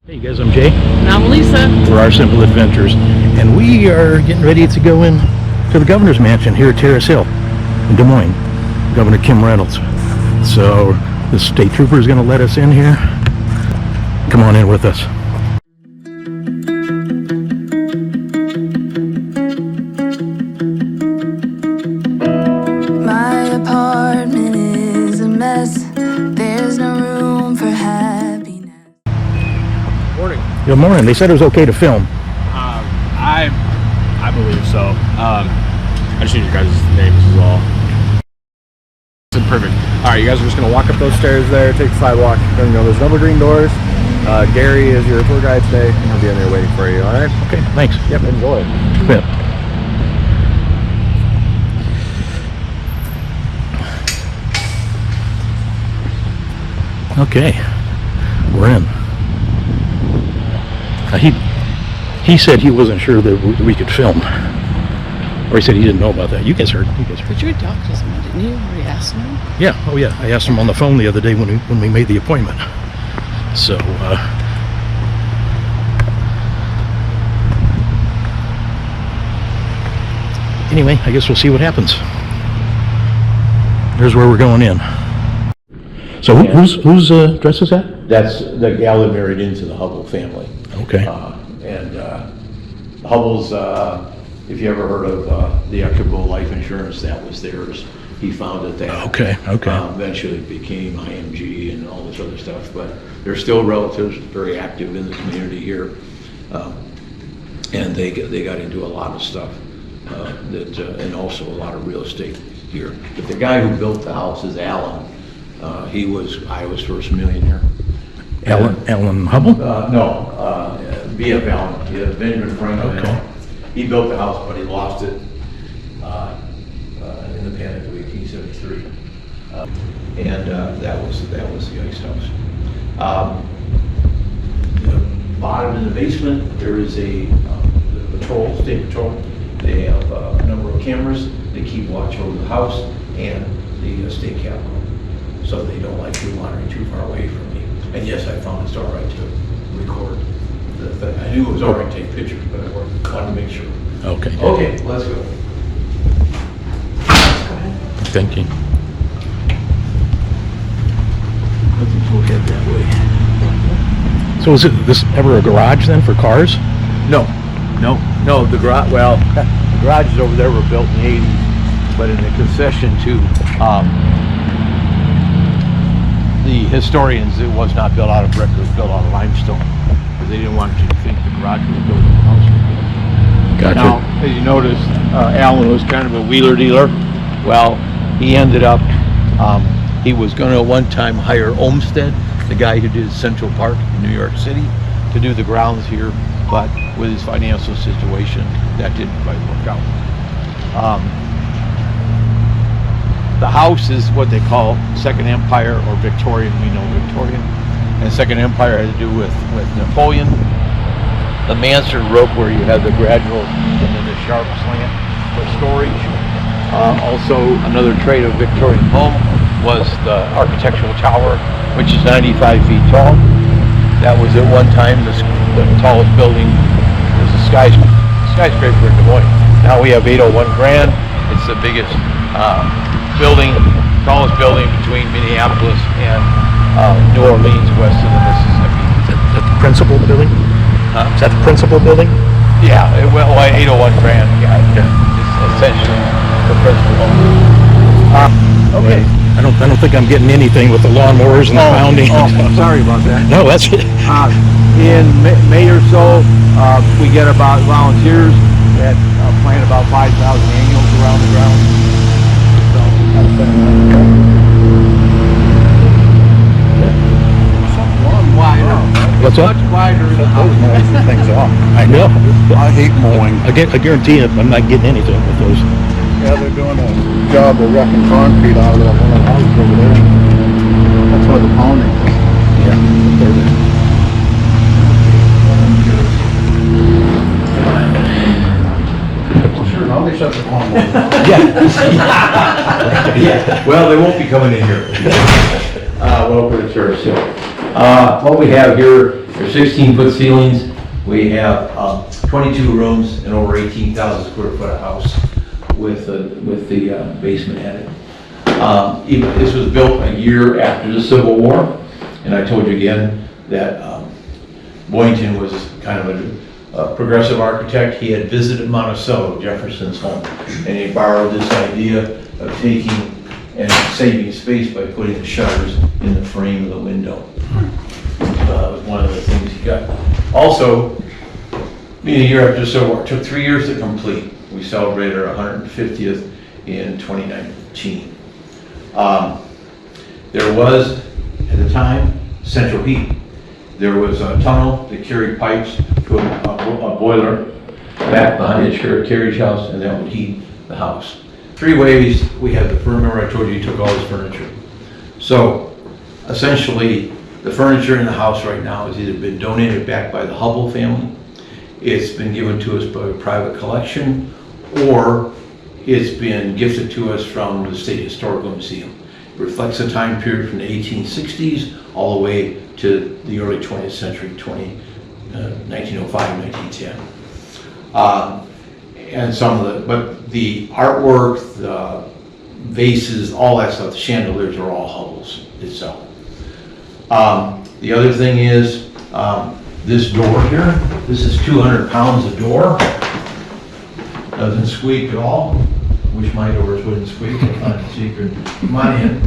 Hey guys, I'm Jay. And I'm Lisa. We're Our Simple Adventures, and we are getting ready to go in to the governor's mansion here at Terrace Hill in Des Moines. Governor Kim Reynolds. So the state trooper is going to let us in here. Come on in with us. My apartment is a mess. There's no room for happiness. Morning. Good morning. They said it was okay to film. I believe so. I just need your guys' names as well. Perfect. All right, you guys are just gonna walk up those stairs there, take the sidewalk. Then there's double green doors. Gary is your tour guide today, and he'll be in there waiting for you. All right. Okay, thanks. Yep. Enjoy. Yeah. Okay, we're in. He said he wasn't sure that we could film, or he said he didn't know about that. You guys heard? But you talked to someone, didn't you? Or you asked him? Yeah. Oh yeah. I asked him on the phone the other day when we made the appointment. So. Anyway, I guess we'll see what happens. Here's where we're going in. So whose address is that? That's the gal that married into the Hubble family. Okay. Hubble's, if you ever heard of the Equitable Life Insurance, that was theirs. He founded that. Okay. Eventually it became IMG and all this other stuff, but they're still relatives, very active in the community here. And they got into a lot of stuff, and also a lot of real estate here. But the guy who built the house is Alan. He was Iowa's first millionaire. Alan Hubble? No, B.F. Allen, yeah, Benjamin Franklin. Okay. He built the house, but he lost it in the panic of 1873, and that was the ice house. The bottom in the basement, there is the state patrol. They have a number of cameras. They keep watch over the house and the state capitol, so they don't like you wandering too far away from me. And yes, I found it's all right to record the thing. I knew it was all right to take pictures, but I wanted to make sure. Okay. Okay, let's go. Thank you. Let's go head that way. So is this ever a garage then for cars? No. The garage. Well, the garages over there were built in the '80s, but in the concession to the historians, it was not built out of brick. It was built out of limestone because they didn't want you to think the garage was built in the house. Gotcha. Now, as you notice, Alan was kind of a wheeler dealer. Well, he ended up, he was going to at one time hire Olmsted, the guy who did Central Park in New York City, to do the grounds here, but with his financial situation, that didn't quite work out. The house is what they call Second Empire or Victorian. We know Victorian. And Second Empire had to do with Napoleon. The mansard roof where you have the gradual and then the sharp slant for storage. Also, another trait of Victorian home was the architectural tower, which is 95 feet tall. That was at one time the tallest building. It was a skyscraper in Des Moines. Now we have 801 Grand. It's the biggest tallest building between Minneapolis and New Orleans, west of the Mississippi. Is that the principal building? Huh? Is that the principal building? Yeah, 801 Grand. Yeah, it's essentially the principal building. Okay. I don't think I'm getting anything with the lawnmowers and the pounding. Sorry about that. No, that's it. In May or so, we get about volunteers that plant about 5,000 annuals around the ground. So, What's it's up? much quieter in the house. Things off. I know. I hate mowing. I guarantee it, I'm not getting anything with those. Yeah, they're doing a job of wrecking concrete out of that one house over there. That's why the pounding. Yeah. Well, sure, now they shut the lawn mower down. Yeah. Well, they won't be coming in here. Welcome to Terrace Hill. What we have here They're 16-foot ceilings. We have 22 rooms and over 18,000 square foot of house with the basement added. This was built a year after the Civil War, and I told you again that Boynton was kind of a progressive architect. He had visited Monticello, Jefferson's home, and he borrowed this idea of taking and saving space by putting the shutters in the frame of the window. That was one of the things he got. Also, being a year after the Civil War, it took 3 years to complete. We celebrated our 150th in 2019. There was, at the time, central heat. There was a tunnel that carried pipes to a boiler back behind the carriage house, and that would heat the house. 3 ways we had the furniture. Remember I told you he took all his furniture. So, essentially, the furniture in the house right now has either been donated back by the Hubble family, it's been given to us by a private collection, or it's been gifted to us from the State Historical Museum. It reflects a time period from the 1860s all the way to the early 20th century, 1905, 1910. And some of but the artwork, the vases, all that stuff, the chandeliers are all Hubble's itself. The other thing is, this door here, this is 200 pounds a door. Doesn't squeak at all. Wish my doors wouldn't squeak. Come on in.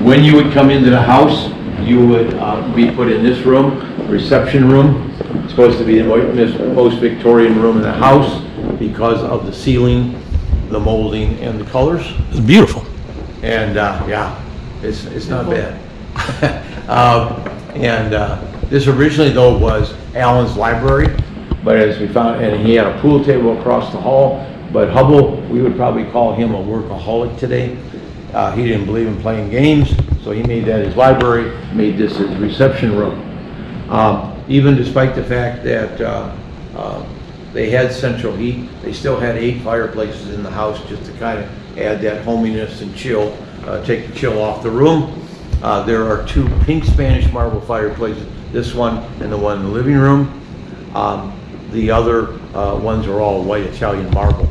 When you would come into the house, you would be put in this room, reception room. It's supposed to be the most Victorian room in the house because of the ceiling, the molding, and the colors. It's beautiful. And yeah, it's not bad. This originally though was Allen's library, but as we found, and he had a pool table across the hall, but Hubble, we would probably call him a workaholic today. He didn't believe in playing games, so he made that his library, made this his reception room. Even despite the fact that they had central heat, they still had 8 fireplaces in the house just to kind of add that hominess and chill, take the chill off the room. There are 2 pink Spanish marble fireplaces, this one and the one in the living room. The other ones are all white Italian marble.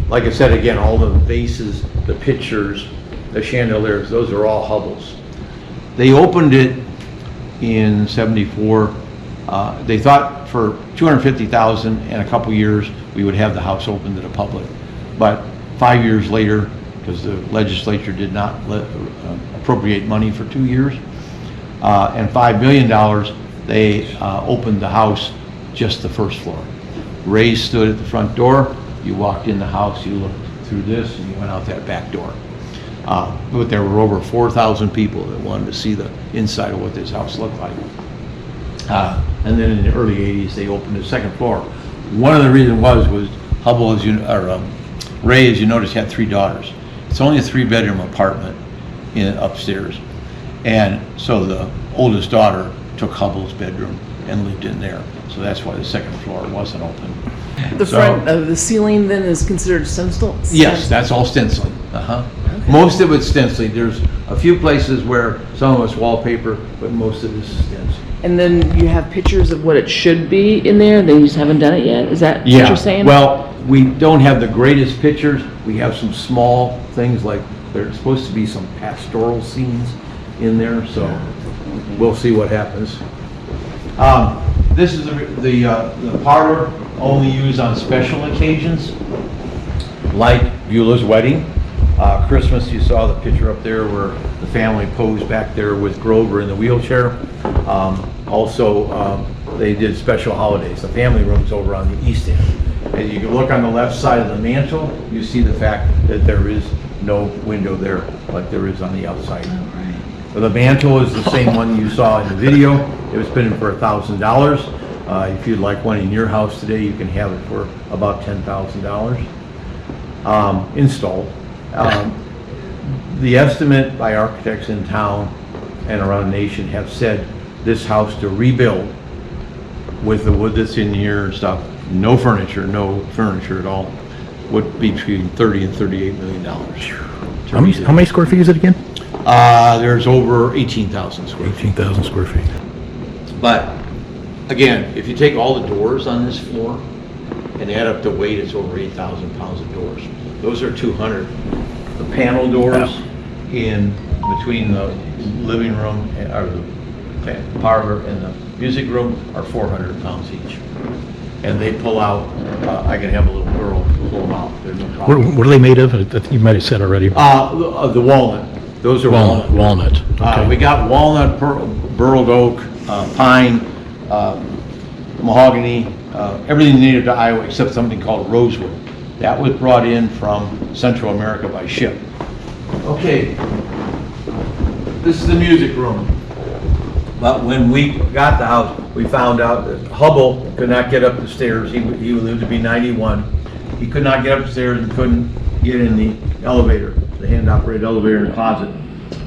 Like I said again, all the vases, the pictures, the chandeliers, those are all Hubble's. They opened it in '74. They thought for $250,000 and a couple years we would have the house open to the public. But 5 years later, because the legislature did not appropriate money for 2 years, and $5 million, they opened the house just the first floor. Ray stood at the front door, you walked in the house, you looked through this, and you went out that back door. But there were over 4,000 people that wanted to see the inside of what this house looked like. And then in the early 80s, they opened the second floor. One of the reasons was Hubble, Ray, as you notice, had 3 daughters. It's only a 3-bedroom apartment upstairs. And so the oldest daughter took Hubble's bedroom and lived in there. So that's why the second floor wasn't open. The front of the ceiling then is considered stencil? Yes, that's all stenciling. Okay. Most of it's stenciling. There's a few places where some of it's wallpaper, but most of it is stenciling. And then you have pictures of what it should be in there, they just haven't done it yet? Is that what you're saying? Well, we don't have the greatest pictures. We have some small things like there's supposed to be some pastoral scenes in there, so we'll see what happens. This is the parlor, only used on special occasions, like Beulah's wedding. Christmas, you saw the picture up there where the family posed back there with Grover in the wheelchair. Also, they did special holidays. The family room's over on the east end. And you can look on the left side of the mantle, you see the fact that there is no window there like there is on the outside. But the mantle is the same one you saw in the video. It was put in for $1,000. If you'd like one in your house today, you can have it for about $10,000 installed. The estimate by architects in town and around the nation have said this house to rebuild with the wood that's in here and stuff, no furniture at all, would be between $30 and $38 million. How many square feet is it again? There's over 18,000 square feet. 18,000 square feet. But Again, if you take all the doors on this floor and add up the weight, it's over 8,000 pounds of doors. Those are 200. The panel doors in between the living room or the parlor and the music room are 400 pounds each. And they pull out, I can have a little girl pull them out. There's no problem. What are they made of? I think you might have said already. The walnut. Those are walnut. Walnut. Okay. We got walnut, burled oak, pine, mahogany, everything native to Iowa except something called rosewood. That was brought in from Central America by ship. Okay, this is the music room. But when we got the house, we found out that Hubble could not get up the stairs. He lived to be 91. He could not get upstairs and couldn't get in the elevator, the hand-operated elevator in the closet.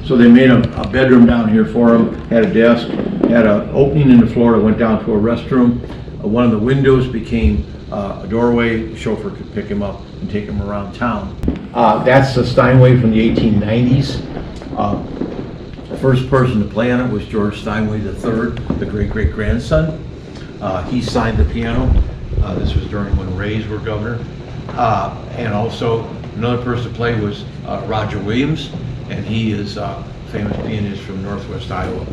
So they made a bedroom down here for him, had a desk, had an opening in the floor that went down to a restroom. One of the windows became a doorway. The chauffeur could pick him up and take him around town. That's the Steinway from the 1890s. The first person to play on it was George Steinway III, the great-great-grandson. He signed the piano. This was during when Rays were governor. And also another person to play was Roger Williams, and he is a famous pianist from Northwest Iowa.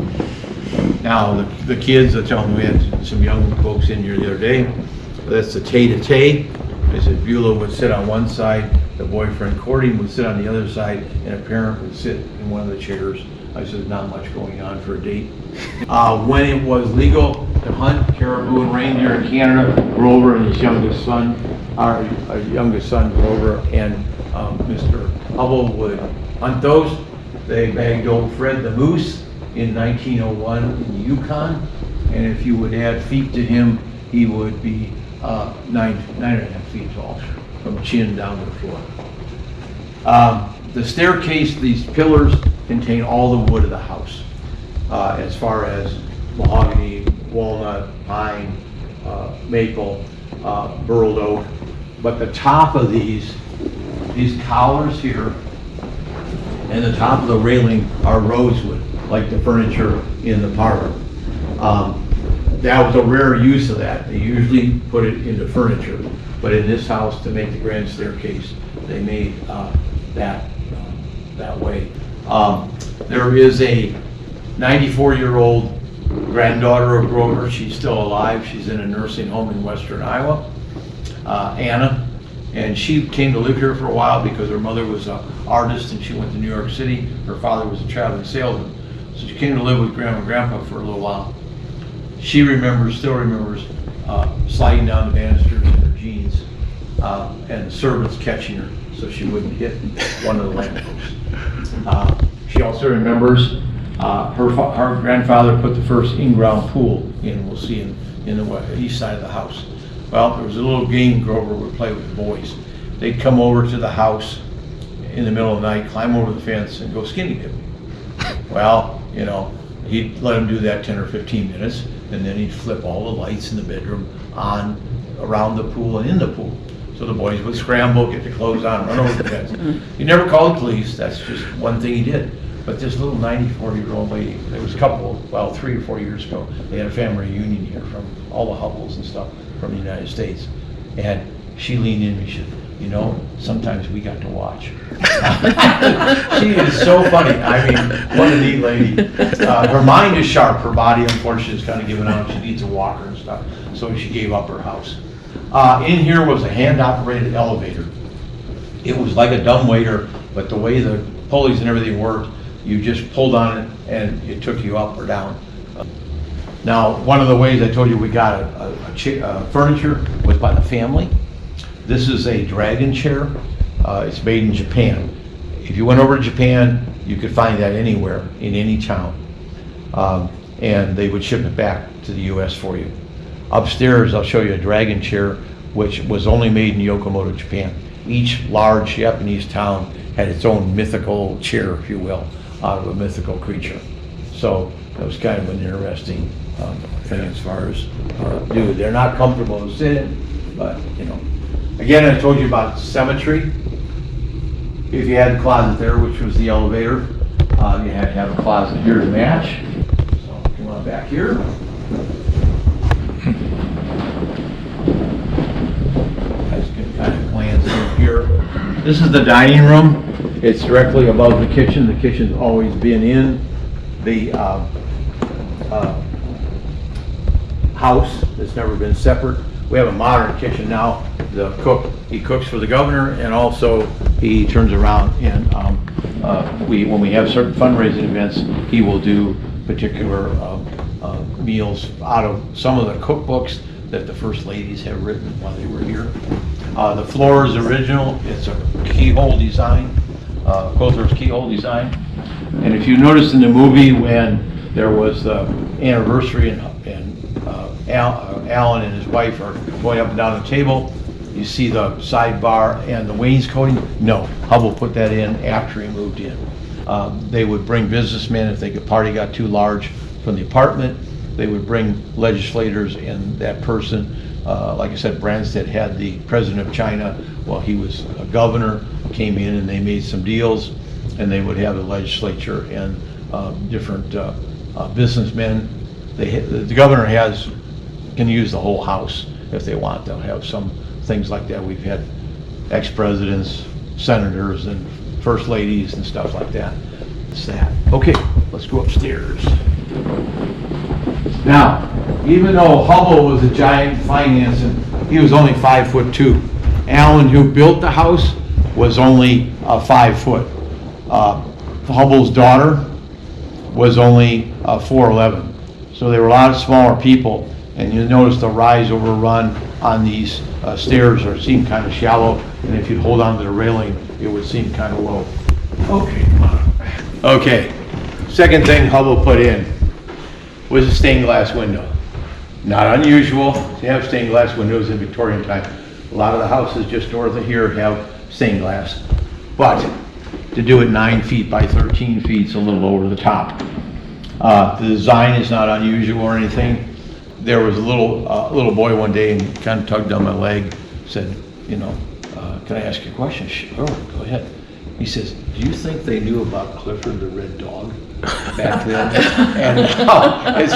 Now, the kids, I tell them, we had some young folks in here the other day. That's the tay-to-tay. I said Beulah would sit on one side, the boyfriend courting would sit on the other side, and a parent would sit in one of the chairs. I said, not much going on for a date. When it was legal to hunt caribou and reindeer in Canada, Grover and his youngest son, our youngest son, Grover, and Mr. Hubble would hunt those. They bagged old Fred the Moose in 1901 in the Yukon, and if you would add feet to him, he would be 9.5 feet tall, from chin down to the floor. The staircase, these pillars contain all the wood of the house, as far as mahogany, walnut, pine, maple, burled oak. But the top of these collars here and the top of the railing are rosewood, like the furniture in the parlor. That was a rare use of that. They usually put it into furniture, but in this house, to make the grand staircase, they made that way. There is a 94-year-old granddaughter of Grover. She's still alive. She's in a nursing home in western Iowa, Anna, and she came to live here for a while because her mother was an artist and she went to New York City. Her father was a traveling salesman, so she came to live with Grandma and Grandpa for a little while. She still remembers sliding down the banisters in her jeans and the servants catching her so she wouldn't hit one of the lampposts. She also remembers her grandfather put the first in-ground pool in, we'll see in the east side of the house. Well, there was a little game Grover would play with the boys. They'd come over to the house in the middle of the night, climb over the fence, and go skinny dipping. Well, he'd let them do that 10 or 15 minutes, and then he'd flip all the lights in the bedroom on around the pool and in the pool. So the boys would scramble, get the clothes on, run over the fence. He never called the police, that's just one thing he did. But this little 94-year-old lady, there was a couple, 3 or 4 years ago, they had a family reunion here from all the Hubbles and stuff from the United States. And she leaned in and she said, sometimes we got to watch. She is so funny. I mean, what a neat lady. Her mind is sharp. Her body, unfortunately, is kind of giving out. She needs a walker and stuff. So she gave up her house. In here was a hand-operated elevator. It was like a dumbwaiter, but the way the pulleys and everything worked, you just pulled on it and it took you up or down. Now, one of the ways I told you we got furniture was by the family. This is a dragon chair. It's made in Japan. If you went over to Japan, you could find that anywhere, in any town. And they would ship it back to the US for you. Upstairs, I'll show you a dragon chair, which was only made in Yokomoto, Japan. Each large Japanese town had its own mythical chair, if you will, out of a mythical creature. So that was kind of an interesting thing as far as dude. They're not comfortable to sit in, but Again, I told you about symmetry. If you had the closet there, which was the elevator, you had to have a closet here to match. So come on back here. This is the dining room. It's directly above the kitchen. The kitchen's always been in the house. It's never been separate. We have a modern kitchen now. The cook, he cooks for the governor, and also he turns around and when we have certain fundraising events, he will do particular meals out of some of the cookbooks that the first ladies have written while they were here. The floor is original. It's a keyhole design, Coulter's keyhole design. And if you notice in the movie when there was the anniversary and Alan and his wife are going up and down the table, you see the sidebar and the wainscoting. No, Hubble put that in after he moved in. They would bring businessmen if the party got too large from the apartment. They would bring legislators, and that person, like I said, Branstad had the president of China while he was a governor, came in and they made some deals, and they would have the legislature and different businessmen. The governor can use the whole house if they want. They'll have some things like that. We've had ex-presidents, senators, and first ladies and stuff like that. It's that. Okay, let's go upstairs. Now, even though Hubble was a giant financing, he was only 5'2". Alan, who built the house, was only 5 foot. Hubble's daughter was only 4'11". So they were a lot of smaller people, and you notice the rise over run on these stairs seem kind of shallow, and if you hold on to the railing, it would seem kind of low. Okay, come on. Okay, second thing Hubble put in was a stained glass window. Not unusual to have stained glass windows in Victorian time. A lot of the houses just north of here have stained glass, but to do it 9 feet by 13 feet is a little over the top. The design is not unusual or anything. There was a little boy one day and kind of tugged on my leg, said, can I ask you a question? Sure, go ahead. He says, do you think they knew about Clifford the Red Dog back then? And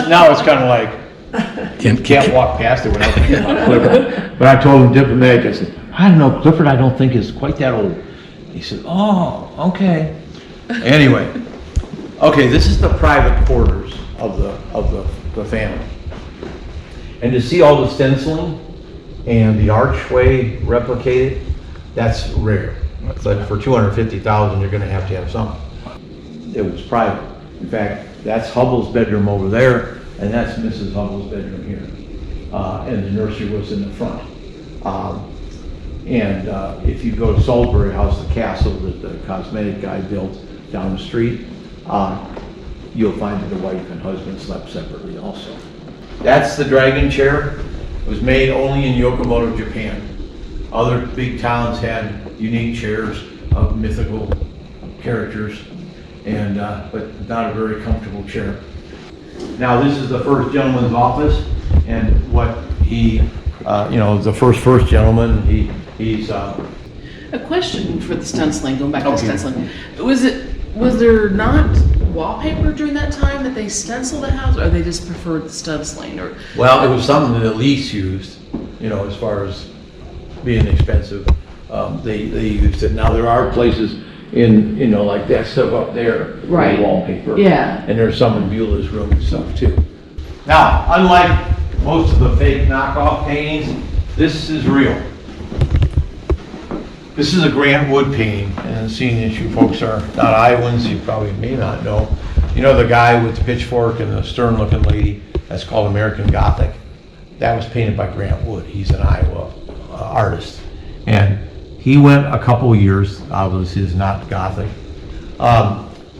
now it's kind of like, you can't walk past it without thinking about Clifford. But I told him diplomatic, I said, I don't know, Clifford I don't think is quite that old. He said, oh, okay. Anyway, okay, this is the private quarters of the family. And to see all the stenciling and the archway replicated, that's rare. But for $250,000, you're going to have something. It was private. In fact, that's Hubble's bedroom over there, and that's Mrs. Hubble's bedroom here. And the nursery was in the front. If you go to Salisbury House, the castle that the cosmetic guy built down the street, you'll find that the wife and husband slept separately also. That's the dragon chair. It was made only in Yokomoto, Japan. Other big towns had unique chairs of mythical characters, but not a very comfortable chair. Now, this is the first gentleman's office, and what he, the first gentleman, he's. A question for the stenciling, going back to the stenciling. Was there not wallpaper during that time that they stenciled the house, or they just preferred the stenciling? Well, it was something that Elise used, as far as being expensive. They used it. Now there are places in, like that stuff up there, right, wallpaper. Yeah. And there's some in Beulah's room and stuff too. Now, unlike most of the fake knockoff paintings, this is real. This is a Grant Wood painting, and seeing that you folks are not Iowans, you probably may not know. The guy with the pitchfork and the stern-looking lady, that's called American Gothic. That was painted by Grant Wood. He's an Iowa artist. And he went a couple years, obviously is not Gothic.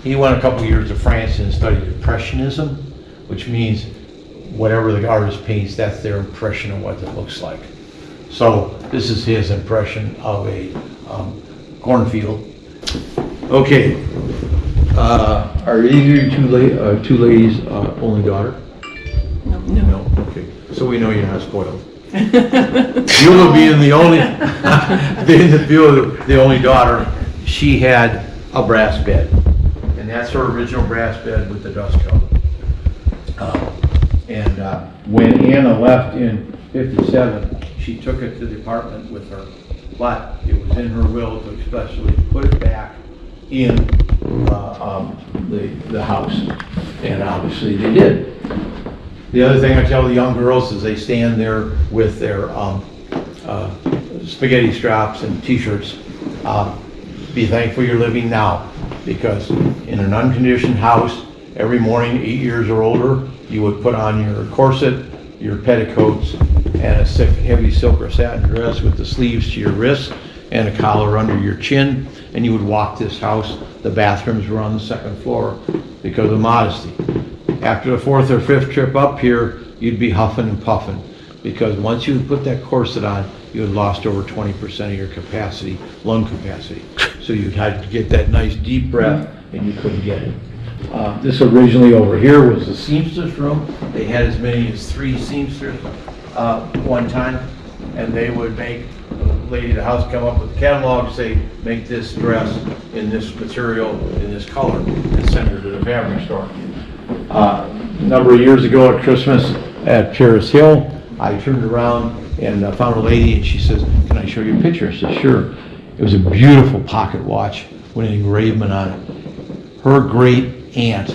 He went a couple years to France and studied Impressionism, which means whatever the artist paints, that's their impression of what it looks like. So this is his impression of a cornfield. Okay, are either you two ladies only daughter? No. Okay, so we know you're not spoiled. Beulah being the only daughter, she had a brass bed, and that's her original brass bed with the dust cover. When Anna left in '57, she took it to the apartment with her, but it was in her will to especially put it back in the house, and obviously they did. The other thing I tell the young girls is they stand there with their spaghetti straps and t-shirts. Be thankful you're living now, because in an unconditioned house, every morning, 8 years or older, you would put on your corset, your petticoats, and a heavy silk or satin dress with the sleeves to your wrists and a collar under your chin, and you would walk this house. The bathrooms were on the second floor because of modesty. After the fourth or fifth trip up here, you'd be huffing and puffing, because once you put that corset on, you had lost over 20% of your capacity, lung capacity. So you had to get that nice deep breath, and you couldn't get it. This originally over here was the seamstress room. They had as many as 3 seamsters one time, and they would make the lady of the house come up with a catalog, say, make this dress in this material, in this color, and send her to the fabric store. A number of years ago at Christmas at Terrace Hill, I turned around and found a lady, and she says, can I show you a picture? I said, sure. It was a beautiful pocket watch with an engravement on it. Her great aunt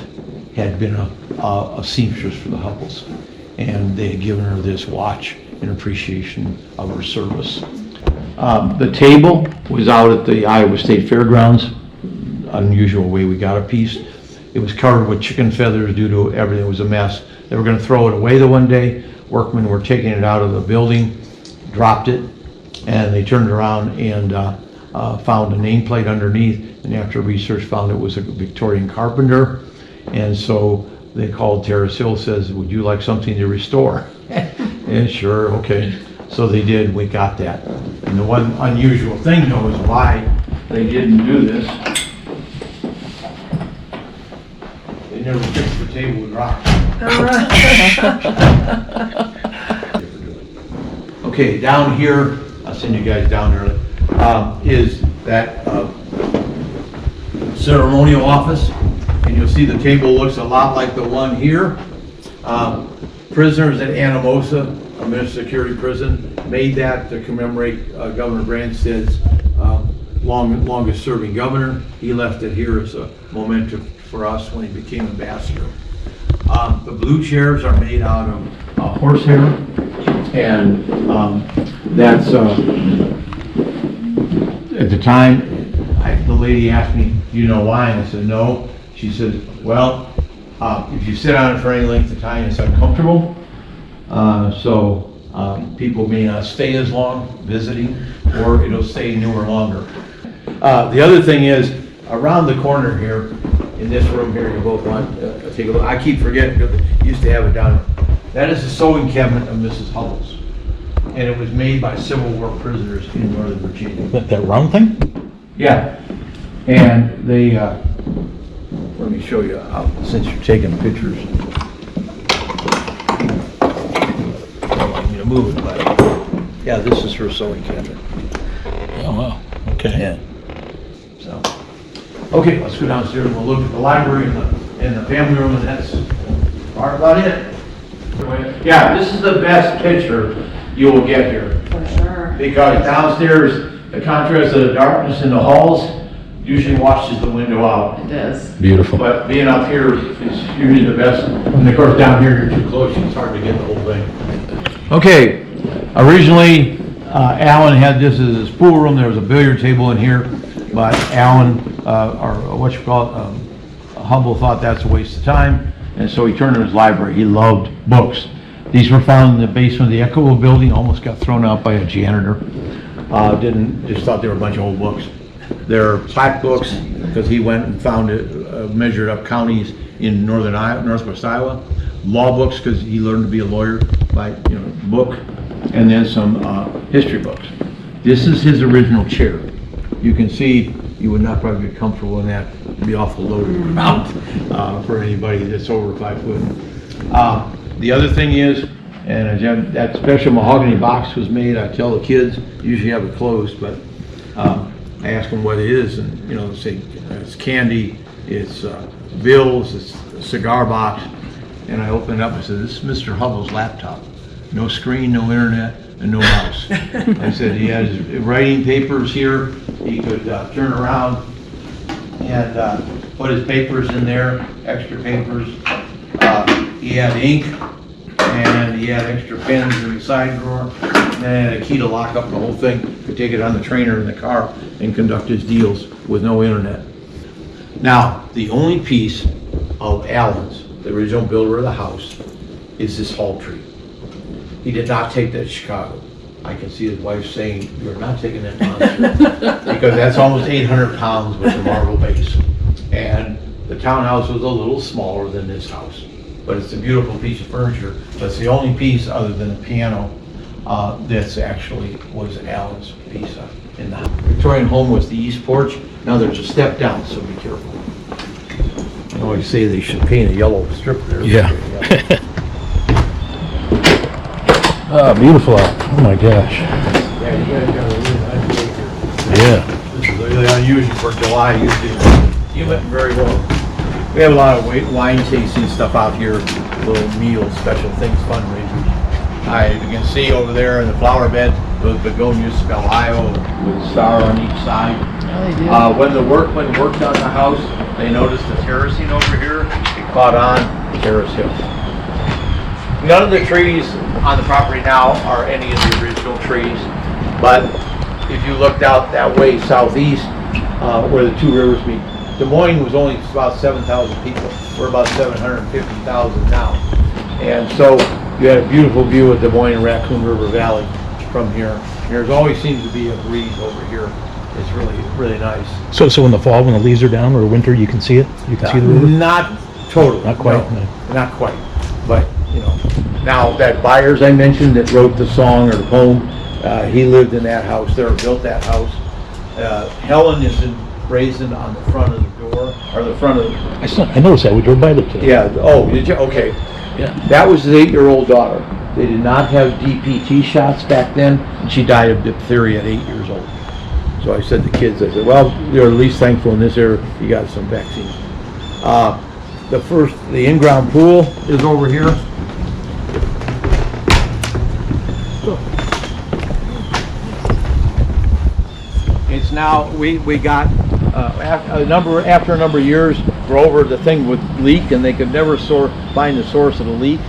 had been a seamstress for the Hubbles, and they had given her this watch in appreciation of her service. The table was out at the Iowa State Fairgrounds. Unusual way we got a piece. It was covered with chicken feathers due to everything. It was a mess. They were going to throw it away the one day. Workmen were taking it out of the building, dropped it, and they turned around and found a nameplate underneath, and after research found it was a Victorian carpenter, and so they called Terrace Hill, says, would you like something to restore? And sure, okay. So they did, we got that. And the one unusual thing though is why they didn't do this. They never fixed the table with rocks. Okay, down here, I'll send you guys down there, is that ceremonial office. And you'll see the table looks a lot like the one here. Prisoners at Anamosa, a minimum security prison, made that to commemorate Governor Branstad's longest serving governor. He left it here as a memento for us when he became ambassador. The blue chairs are made out of horsehair, and that's at the time, the lady asked me, do you know why? And I said, no. She said, well, if you sit on it for any length of time, it's uncomfortable. So people may not stay as long visiting, or it'll stay newer longer. The other thing is, around the corner here, in this room here, you both want to take a look. I keep forgetting because they used to have it down. That is the sewing cabinet of Mrs. Hubble's. And it was made by Civil War prisoners in Northern Virginia. That round thing? Yeah. And they, let me show you, since you're taking pictures. I don't want me to move it, but yeah, this is her sewing cabinet. Oh, wow, okay. Yeah. So, okay, let's go downstairs and we'll look at the library and the family room, and that's about it. Yeah, this is the best picture you will get here. For sure. Because downstairs, the contrast of the darkness in the halls usually washes the window out. It does. Beautiful. But being up here is usually the best. And of course, down here, you're too close, it's hard to get the whole thing. Okay, originally, Alan had this as his pool room. There was a billiard table in here, but Alan, or what you call it, Hubble thought that's a waste of time, and so he turned to his library. He loved books. These were found in the basement of the Echo building, almost got thrown out by a janitor. Just thought they were a bunch of old books. They're plaque books, because he went and found it, measured up counties in northwest Iowa. Law books, because he learned to be a lawyer by, book, and then some history books. This is his original chair. You can see you would not probably be comfortable in that. It'd be awful low to the ground for anybody that's over 5 foot. The other thing is, and that special mahogany box was made, I tell the kids, usually have it closed, but I ask them what it is, and they say it's candy, it's bills, it's a cigar box, and I open it up and say, this is Mr. Hubble's laptop. No screen, no internet, and no mouse. I said he had his writing papers here. He could turn around and put his papers in there, extra papers. He had ink, and he had extra pens in the side drawer, and then had a key to lock up the whole thing. Could take it on the trainer in the car and conduct his deals with no internet. Now, the only piece of Allen's, the original builder of the house, is this hall tree. He did not take that to Chicago. I can see his wife saying, "You're not taking that monster," because that's almost 800 pounds with the marble base. And the townhouse was a little smaller than this house, but it's a beautiful piece of furniture. That's the only piece other than the piano that's actually was Allen's piece in the Victorian home was the east porch. Now there's a step down, so be careful. I always say they should paint a yellow strip there. Yeah. Oh, beautiful out. Oh my gosh. Yeah, you guys got a really nice day here. Yeah. This is really unusual for July. Usually you went very well. We have a lot of wine tasting stuff out here, little meals, special things, fundraisers. You can see over there in the flower bed, those begonias, Ohio, with a star on each side. Oh, they do. When the workmen worked on the house, they noticed the terracing over here. It caught on Terrace Hill. None of the trees on the property now are any of the original trees, but if you looked out that way southeast, where the two rivers meet, Des Moines was only about 7,000 people. We're about 750,000 now. And so you had a beautiful view of Des Moines and Raccoon River Valley from here. There always seems to be a breeze over here. It's really, really nice. So in the fall, when the leaves are down, or winter, you can see it? You can see the river? Not totally. Not quite, No, no. not quite. But, you know, now that Byers I mentioned that wrote the song or the poem, he lived in that house there, built that house. Helen is brazen on the front of the door, or the front of the... I noticed that. We drove by there today. Yeah, oh, did you? Okay. Yeah. That was his 8-year-old daughter. They did not have DPT shots back then, and she died of diphtheria at 8 years old. So I said to the kids, I said, well, you're at least thankful in this area you got some vaccines. The in-ground pool is over here. It's now, we got, after a number of years, we're over the thing with leak, and they could never find the source of the leak.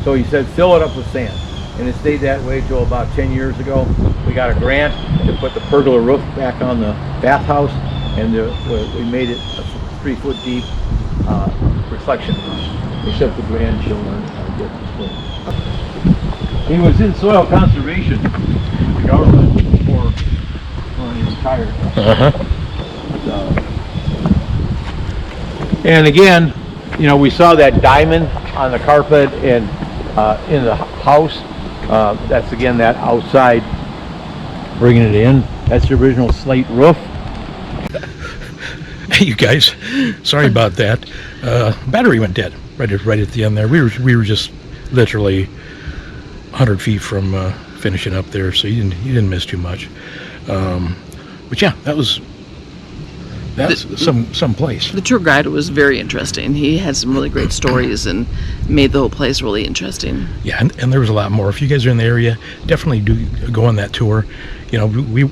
So he said, fill it up with sand. And it stayed that way till about 10 years ago. We got a grant to put the pergola roof back on the bathhouse, and we made it a 3-foot deep reflection roof, except the grandchildren get the swim. He was in soil conservation, the government, before when he retired. And again, you know, we saw that diamond on the carpet and in the house. That's again that outside bringing it in. That's the original slate roof. Hey, you guys, sorry about that. Battery went dead right at the end there. We were just literally 100 feet from finishing up there, so you didn't miss too much. But yeah, that's some place. The tour guide was very interesting. He had some really great stories and made the whole place really interesting. Yeah, and there was a lot more. If you guys are in the area, definitely do go on that tour. You know,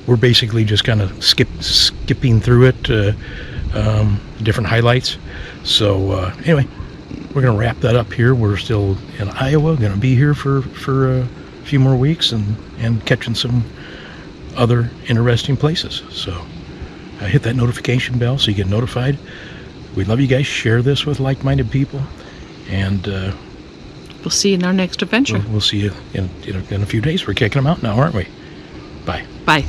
we're basically just kind of skipping through it, different highlights. So anyway, we're gonna wrap that up here. We're still in Iowa, gonna be here for a few more weeks and catching some other interesting places. So hit that notification bell so you get notified. We love you guys. Share this with like-minded people, and We'll see you in our next adventure. we'll see you in a few days. We're kicking them out now, aren't we? Bye. Bye.